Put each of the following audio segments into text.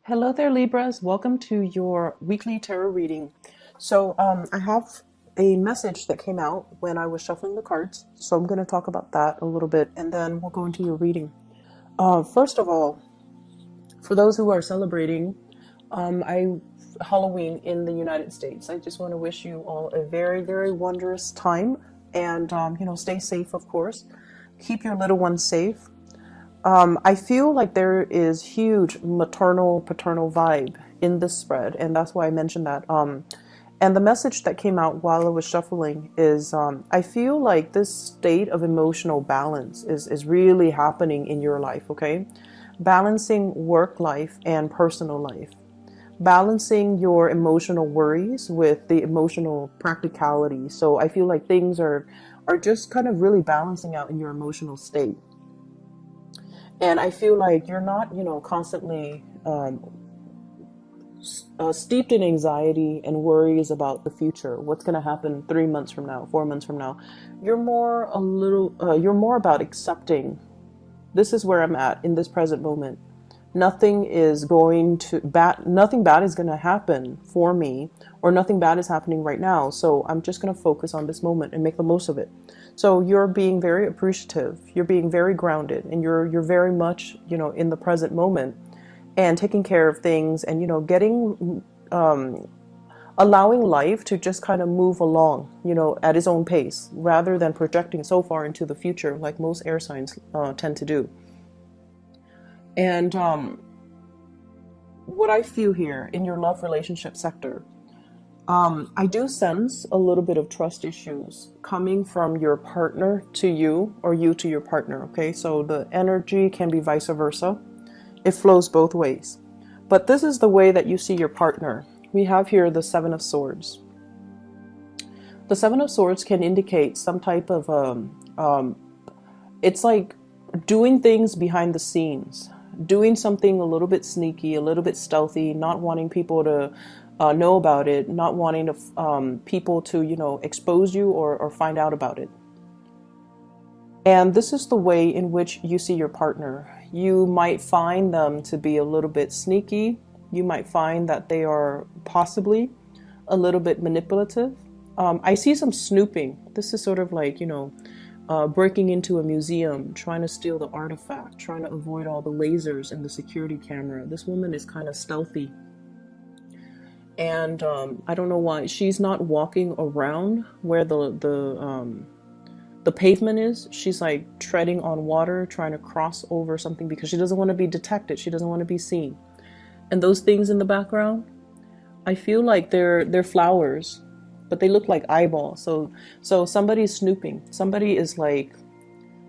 Hello there, Libras. Welcome to your weekly tarot reading. I have a message that came out when I was shuffling the cards. So, I'm going to talk about that a little bit and then we'll go into your reading. First of all, for those who are celebrating Halloween in the United States, I just want to wish you all a very, very wondrous time and, stay safe, of course. Keep your little ones safe. I feel like there is huge maternal paternal vibe in this spread, and that's why I mentioned that. And the message that came out while I was shuffling is I feel like this state of emotional balance is really happening in your life, okay? Balancing work life and personal life. Balancing your emotional worries with the emotional practicality. So I feel like things are just kind of really balancing out in your emotional state. And I feel like you're not, constantly steeped in anxiety and worries about the future. What's going to happen 3 months from now, 4 months from now? You're more about accepting. This is where I'm at in this present moment. Nothing bad is going to happen for me, or nothing bad is happening right now. So I'm just going to focus on this moment and make the most of it. So you're being very appreciative, you're being very grounded, and you're very much, in the present moment and taking care of things and, getting, allowing life to just kind of move along, at its own pace rather than projecting so far into the future like most air signs tend to do. And what I feel here in your love relationship sector, I do sense a little bit of trust issues coming from your partner to you or you to your partner, okay? So the energy can be vice versa. It flows both ways. But this is the way that you see your partner. We have here the Seven of Swords. The Seven of Swords can indicate some type of, it's like doing things behind the scenes, doing something a little bit sneaky, a little bit stealthy, not wanting people to know about it, not wanting to, people to, expose you or find out about it. And this is the way in which you see your partner. You might find them to be a little bit sneaky. You might find that they are possibly a little bit manipulative. I see some snooping. This is sort of like, breaking into a museum, trying to steal the artifact, trying to avoid all the lasers and the security camera. This woman is kind of stealthy. And I don't know why she's not walking around where the pavement is. She's like treading on water, trying to cross over something because she doesn't want to be detected. She doesn't want to be seen. And those things in the background, I feel like they're flowers, but they look like eyeballs. So somebody's snooping. Somebody is like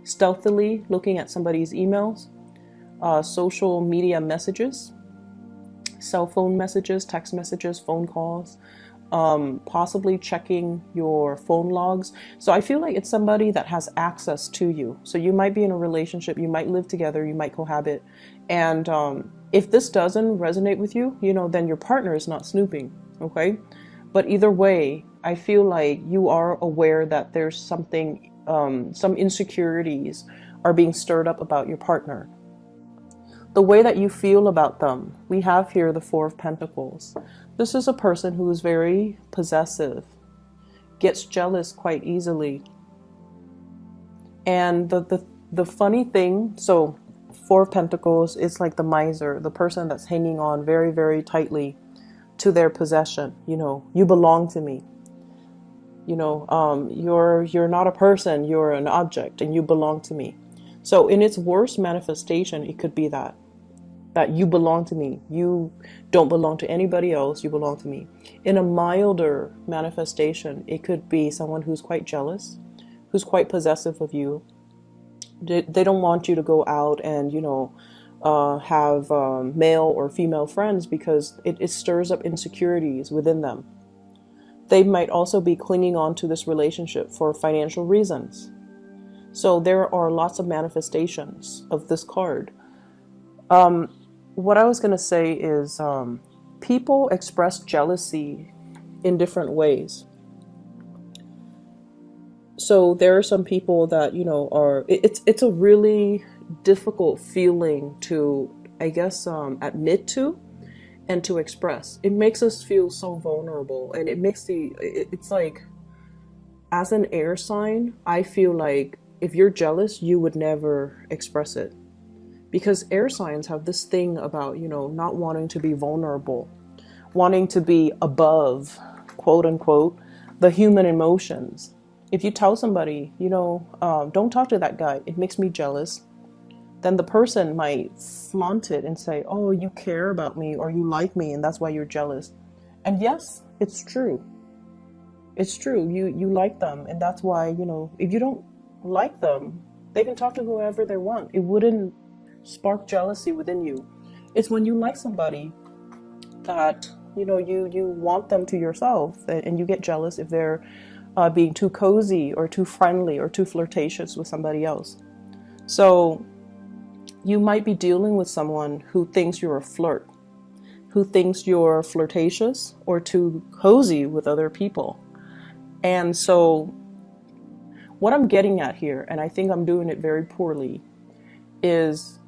stealthily looking at somebody's emails, social media messages, cell phone messages, text messages, phone calls, possibly checking your phone logs. So I feel like it's somebody that has access to you. So you might be in a relationship, you might live together, you might cohabit. And if this doesn't resonate with you, then your partner is not snooping, okay? But either way, I feel like you are aware that there's something, some insecurities are being stirred up about your partner. The way that you feel about them, we have here the Four of Pentacles. This is a person who is very possessive, gets jealous quite easily. And the funny thing, so Four of Pentacles is like the miser, the person that's hanging on very, very tightly to their possession. You belong to me. You're not a person, you're an object, and you belong to me. So in its worst manifestation, it could be that you belong to me. You don't belong to anybody else. You belong to me. In a milder manifestation, it could be someone who's quite jealous, who's quite possessive of you. They don't want you to go out and, have male or female friends because it stirs up insecurities within them. They might also be clinging on to this relationship for financial reasons. So there are lots of manifestations of this card. What I was going to say is people express jealousy in different ways. So there are some people that, it's a really difficult feeling to, I guess, admit to. and to express. It makes us feel so vulnerable, and it makes it's like, as an air sign, I feel like if you're jealous, you would never express it. Because air signs have this thing about, not wanting to be vulnerable, wanting to be above, quote unquote, the human emotions. If you tell somebody, don't talk to that guy, it makes me jealous, then the person might flaunt it and say, oh, you care about me or you like me and that's why you're jealous. And yes, it's true. It's true. You like them, and that's why, if you don't like them, they can talk to whoever they want. It wouldn't spark jealousy within you. It's when you like somebody that, you want them to yourself, and you get jealous if they're being too cozy or too friendly or too flirtatious with somebody else. So you might be dealing with someone who thinks you're a flirt, who thinks you're flirtatious or too cozy with other people. And so what I'm getting at here, and I think I'm doing it very poorly, is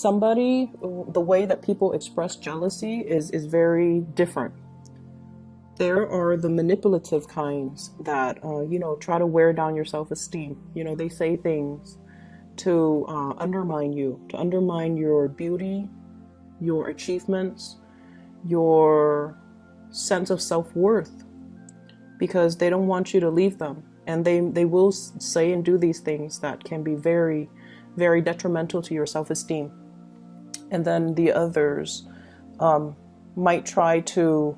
the way that people express jealousy is very different. There are the manipulative kinds that, try to wear down your self-esteem. They say things to undermine you, to undermine your beauty, your achievements, your sense of self-worth, because they don't want you to leave them. And they will say and do these things that can be very, very detrimental to your self-esteem. And then the others might try to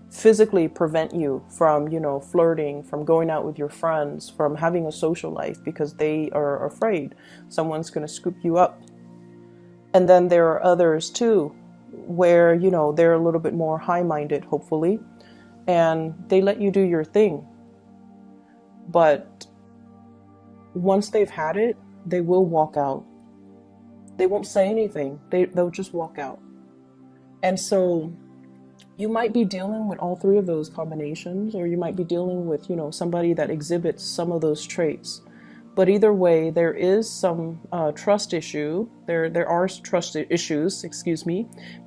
physically prevent you from, flirting, from going out with your friends, from having a social life, because they are afraid someone's going to scoop you up. And then there are others too, where, they're a little bit more high-minded, hopefully, and they let you do your thing. But once they've had it, they will walk out. They won't say anything. They'll just walk out. And so you might be dealing with all three of those combinations, or you might be dealing with, somebody that exhibits some of those traits. But either way, there is some trust issue. There are trust issues,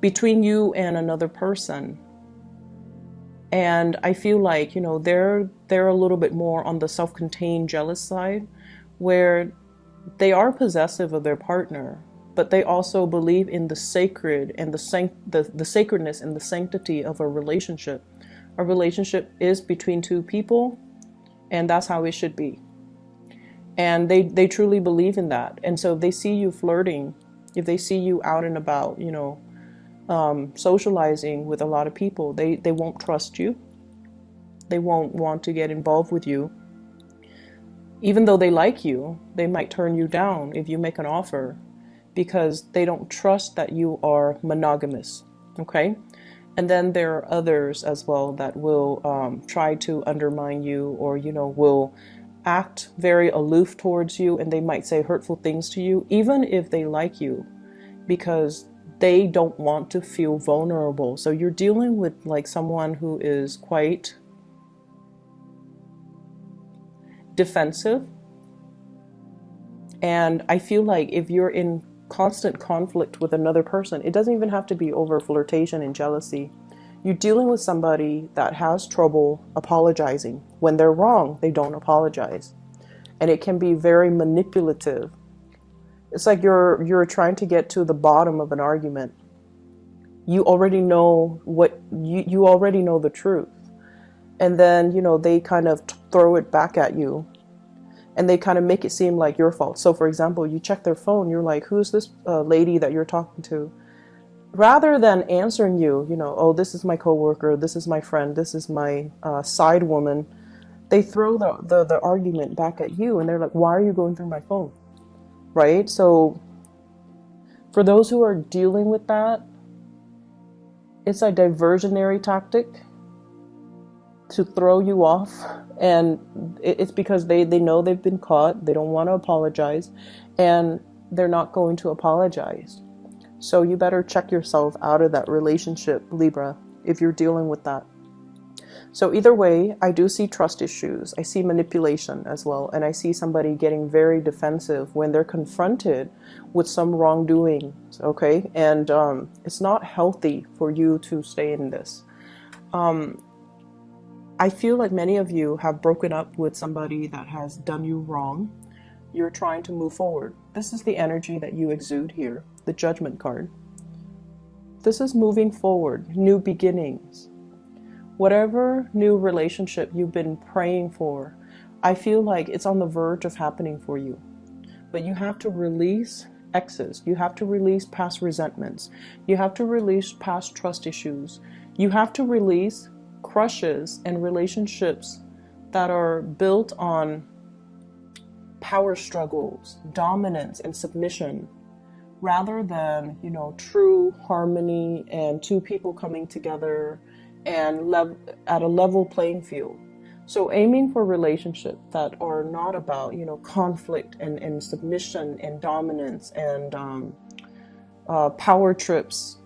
between you and another person. And I feel like, they're a little bit more on the self-contained jealous side, where they are possessive of their partner, but they also believe in the sacred and the sacredness and the sanctity of a relationship. A relationship is between two people, and that's how it should be. And they truly believe in that. And so if they see you flirting, if they see you out and about, socializing with a lot of people, they won't trust you. They won't want to get involved with you. Even though they like you, they might turn you down if you make an offer, because they don't trust that you are monogamous. Okay? And then there are others as well that will try to undermine you, or, will act very aloof towards you, and they might say hurtful things to you, even if they like you, because they don't want to feel vulnerable. So you're dealing with like someone who is quite defensive. And I feel like if you're in constant conflict with another person, it doesn't even have to be over flirtation and jealousy. You're dealing with somebody that has trouble apologizing. When they're wrong, they don't apologize. And it can be very manipulative. It's like you're trying to get to the bottom of an argument. You already know you already know the truth. And then, they kind of throw it back at you. And they kind of make it seem like your fault. So for example, you check their phone, you're like, who's this lady that you're talking to? Rather than answering you, oh, this is my coworker, this is my friend, this is my side woman, they throw the argument back at you, and they're like, why are you going through my phone? Right? So for those who are dealing with that, it's a diversionary tactic to throw you off. And it's because they know they've been caught. They don't want to apologize, and they're not going to apologize. So you better check yourself out of that relationship, Libra, if you're dealing with that. So either way, I do see trust issues. I see manipulation as well. And I see somebody getting very defensive when they're confronted with some wrongdoings, okay? And it's not healthy for you to stay in this. I feel like many of you have broken up with somebody that has done you wrong. You're trying to move forward. This is the energy that you exude here, the Judgment card. This is moving forward, new beginnings. Whatever new relationship you've been praying for, I feel like it's on the verge of happening for you. But you have to release exes. You have to release past resentments. You have to release past trust issues. You have to release crushes and relationships that are built on power struggles, dominance, and submission, rather than, true harmony and two people coming together and at a level playing field. So aiming for relationships that are not about, conflict and submission and dominance and power trips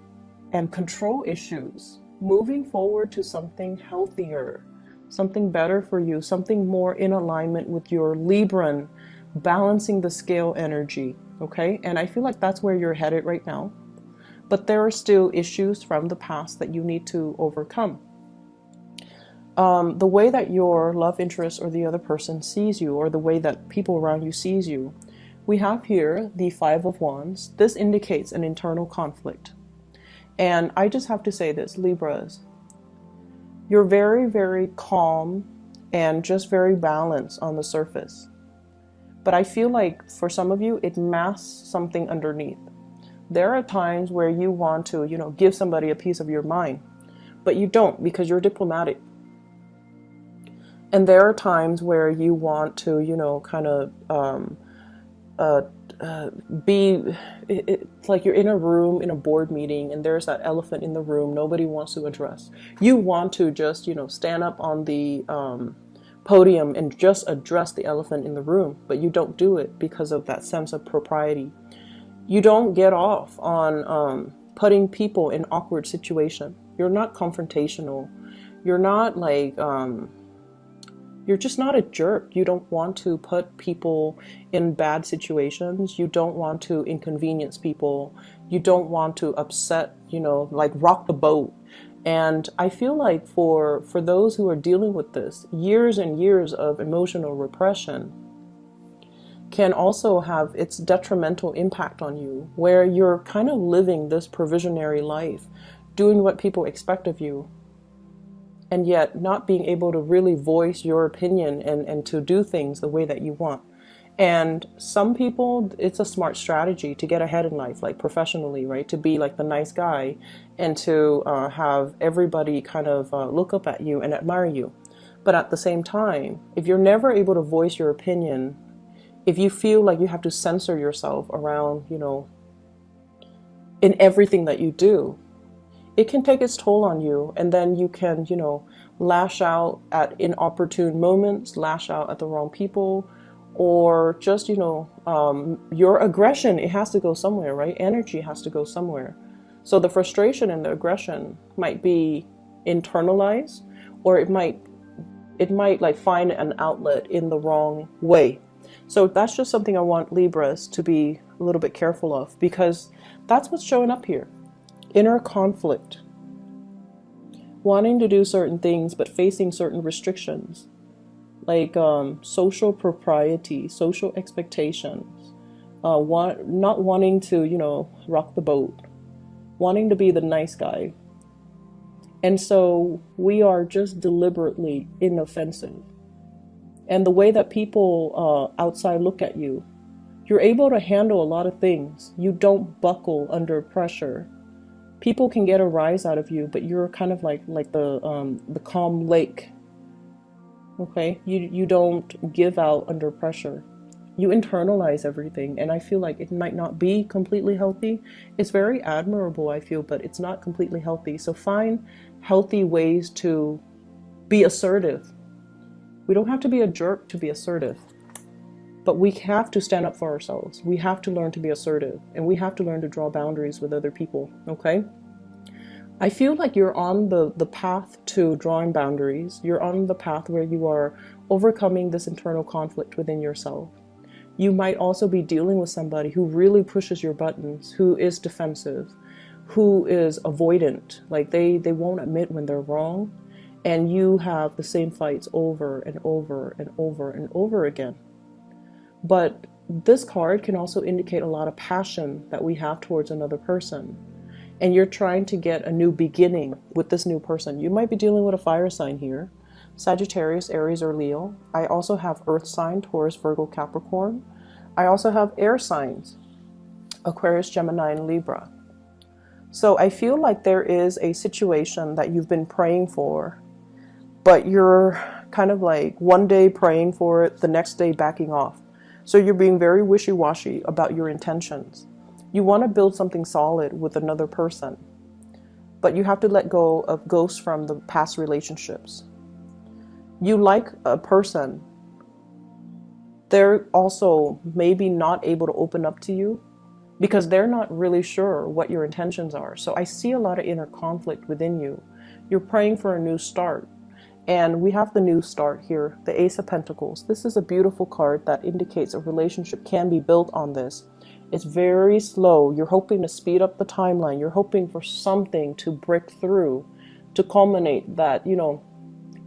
and control issues. Moving forward to something healthier, something better for you, something more in alignment with your Libran, balancing the scale energy, okay? And I feel like that's where you're headed right now. But there are still issues from the past that you need to overcome. The way that your love interest or the other person sees you, or the way that people around you sees you, we have here the Five of Wands. This indicates an internal conflict. And I just have to say this, Libras, you're very, very calm and just very balanced on the surface. But I feel like for some of you, it masks something underneath. There are times where you want to, give somebody a piece of your mind, but you don't because you're diplomatic. And there are times where you want to, it's like you're in a room, in a board meeting, and there's that elephant in the room nobody wants to address. You want to just, stand up on the podium and just address the elephant in the room, but you don't do it because of that sense of propriety. You don't get off on putting people in awkward situation. You're not confrontational. You're not like, you're just not a jerk. You don't want to put people in bad situations. You don't want to inconvenience people. You don't want to upset, like rock the boat. And I feel like for those who are dealing with this, years and years of emotional repression can also have its detrimental impact on you, where you're kind of living this provisionary life, doing what people expect of you, and yet not being able to really voice your opinion and to do things the way that you want. And some people, it's a smart strategy to get ahead in life, like professionally, right? To be like the nice guy and to have everybody kind of look up at you and admire you. But at the same time, if you're never able to voice your opinion, if you feel like you have to censor yourself around, in everything that you do, it can take its toll on you. And then you can, lash out at inopportune moments, lash out at the wrong people, or just, your aggression, it has to go somewhere, right? Energy has to go somewhere. So the frustration and the aggression might be internalized, or it might like find an outlet in the wrong way. So that's just something I want Libras to be a little bit careful of, because that's what's showing up here. Inner conflict. Wanting to do certain things, but facing certain restrictions. Like social propriety, social expectations. Not wanting to, rock the boat. Wanting to be the nice guy. And so we are just deliberately inoffensive. And the way that people outside look at you, you're able to handle a lot of things. You don't buckle under pressure. People can get a rise out of you, but you're kind of like the calm lake. Okay, you don't give out under pressure. You internalize everything, and I feel like it might not be completely healthy. It's very admirable, I feel, but it's not completely healthy. So find healthy ways to be assertive. We don't have to be a jerk to be assertive, but we have to stand up for ourselves. We have to learn to be assertive, and we have to learn to draw boundaries with other people, okay? I feel like you're on the path to drawing boundaries. You're on the path where you are overcoming this internal conflict within yourself. You might also be dealing with somebody who really pushes your buttons, who is defensive, who is avoidant. Like they won't admit when they're wrong. And you have the same fights over and over and over and over again. But this card can also indicate a lot of passion that we have towards another person. And you're trying to get a new beginning with this new person. You might be dealing with a fire sign here. Sagittarius, Aries, or Leo. I also have earth sign, Taurus, Virgo, Capricorn. I also have air signs, Aquarius, Gemini, and Libra. So I feel like there is a situation that you've been praying for, but you're kind of like one day praying for it, the next day backing off. So you're being very wishy-washy about your intentions. You want to build something solid with another person, but you have to let go of ghosts from the past relationships. You like a person, they're also maybe not able to open up to you because they're not really sure what your intentions are. So I see a lot of inner conflict within you. You're praying for a new start. And we have the new start here, the Ace of Pentacles. This is a beautiful card that indicates a relationship can be built on this. It's very slow. You're hoping to speed up the timeline. You're hoping for something to break through, to culminate that, you know,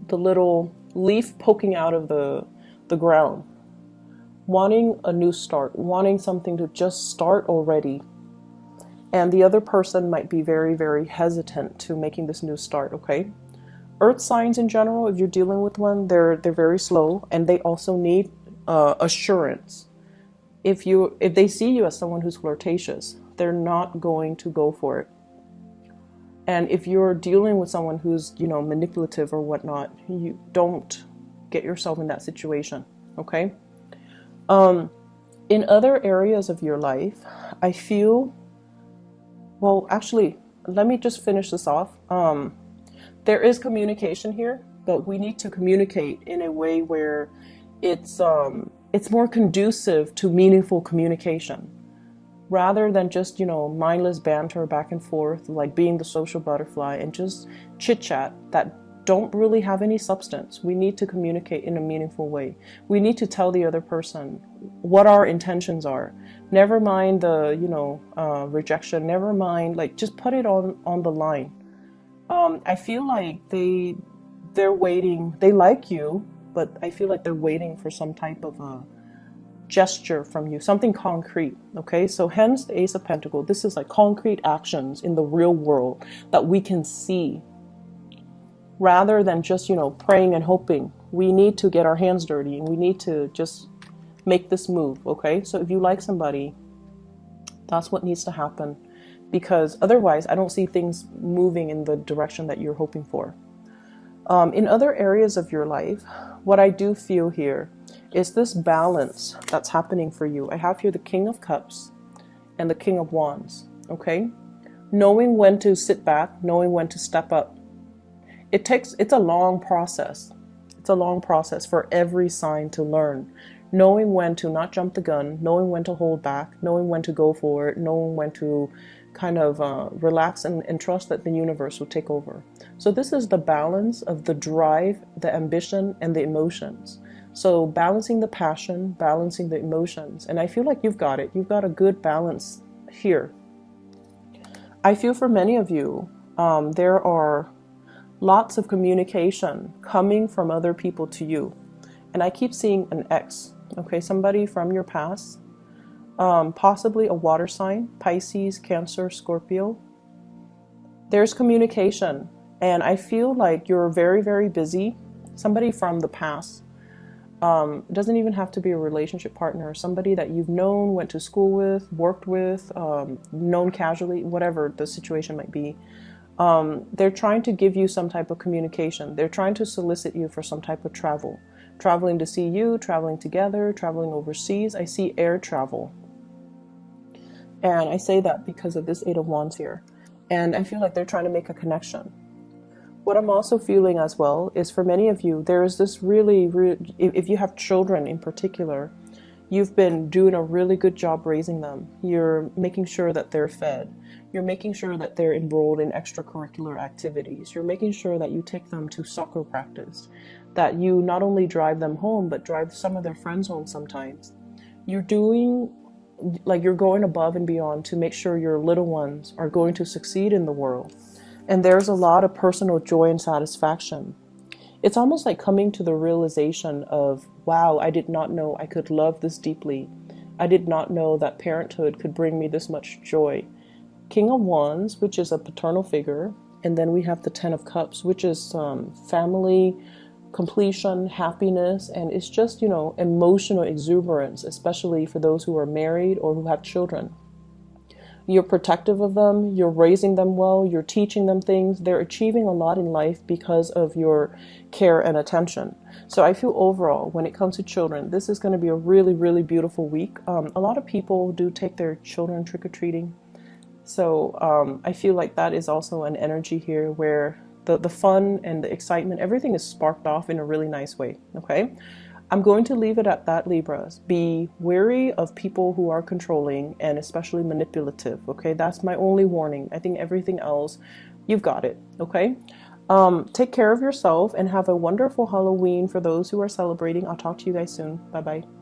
the little leaf poking out of the ground. Wanting a new start, wanting something to just start already. And the other person might be very, very hesitant to making this new start, okay? Earth signs in general, if you're dealing with one, they're very slow, and they also need assurance. If they see you as someone who's flirtatious, they're not going to go for it. And if you're dealing with someone who's, you know, manipulative or whatnot, you don't get yourself in that situation, okay? In other areas of your life, I feel, well, actually, let me just finish this off. There is communication here, but we need to communicate in a way where it's more conducive to meaningful communication, rather than just, you know, mindless banter back and forth, like being the social butterfly and just chit chat that don't really have any substance. We need to communicate in a meaningful way. We need to tell the other person what our intentions are. Never mind the, you know, rejection. Never mind, like, just put it on the line. I feel like they're waiting. They like you, but I feel like they're waiting for some type of a gesture from you, something concrete. Okay, so hence the Ace of Pentacles. This is like concrete actions in the real world that we can see, rather than just, you know, praying and hoping. We need to get our hands dirty, and we need to just make this move. Okay, so if you like somebody, that's what needs to happen. Because otherwise, I don't see things moving in the direction that you're hoping for. In other areas of your life, what I do feel here is this balance that's happening for you. I have here the King of Cups and the King of Wands, okay? Knowing when to sit back, knowing when to step up. It's a long process. It's a long process for every sign to learn. Knowing when to not jump the gun, knowing when to hold back, knowing when to go for it, knowing when to kind of relax and trust that the universe will take over. So this is the balance of the drive, the ambition, and the emotions. So balancing the passion, balancing the emotions. And I feel like you've got it. You've got a good balance here. I feel for many of you, there are lots of communication coming from other people to you. And I keep seeing an ex, okay, somebody from your past. Possibly a water sign, Pisces, Cancer, Scorpio. There's communication, and I feel like you're very, very busy. Somebody from the past. Doesn't even have to be a relationship partner. Somebody that you've known, went to school with, worked with, known casually, whatever the situation might be. They're trying to give you some type of communication. They're trying to solicit you for some type of travel. Traveling to see you, traveling together, traveling overseas. I see air travel. And I say that because of this Eight of Wands here. And I feel like they're trying to make a connection. What I'm also feeling as well is for many of you, there is this really, if you have children in particular, you've been doing a really good job raising them. You're making sure that they're fed. You're making sure that they're enrolled in extracurricular activities. You're making sure that you take them to soccer practice, that you not only drive them home, but drive some of their friends home sometimes. You're doing, like, you're going above and beyond to make sure your little ones are going to succeed in the world. And there's a lot of personal joy and satisfaction. It's almost like coming to the realization of, wow, I did not know I could love this deeply. I did not know that parenthood could bring me this much joy. King of Wands, which is a paternal figure, and then we have the Ten of Cups, which is family, completion, happiness, and it's just, you know, emotional exuberance, especially for those who are married or who have children. You're protective of them, you're raising them well, you're teaching them things. They're achieving a lot in life because of your care and attention. So I feel overall, when it comes to children, this is going to be a really, really beautiful week. A lot of people do take their children trick-or-treating. So I feel like that is also an energy here where the fun and the excitement, everything is sparked off in a really nice way, okay? I'm going to leave it at that, Libras. Be wary of people who are controlling and especially manipulative, okay? That's my only warning. I think everything else, you've got it, okay? Take care of yourself and have a wonderful Halloween for those who are celebrating. I'll talk to you guys soon. Bye-bye.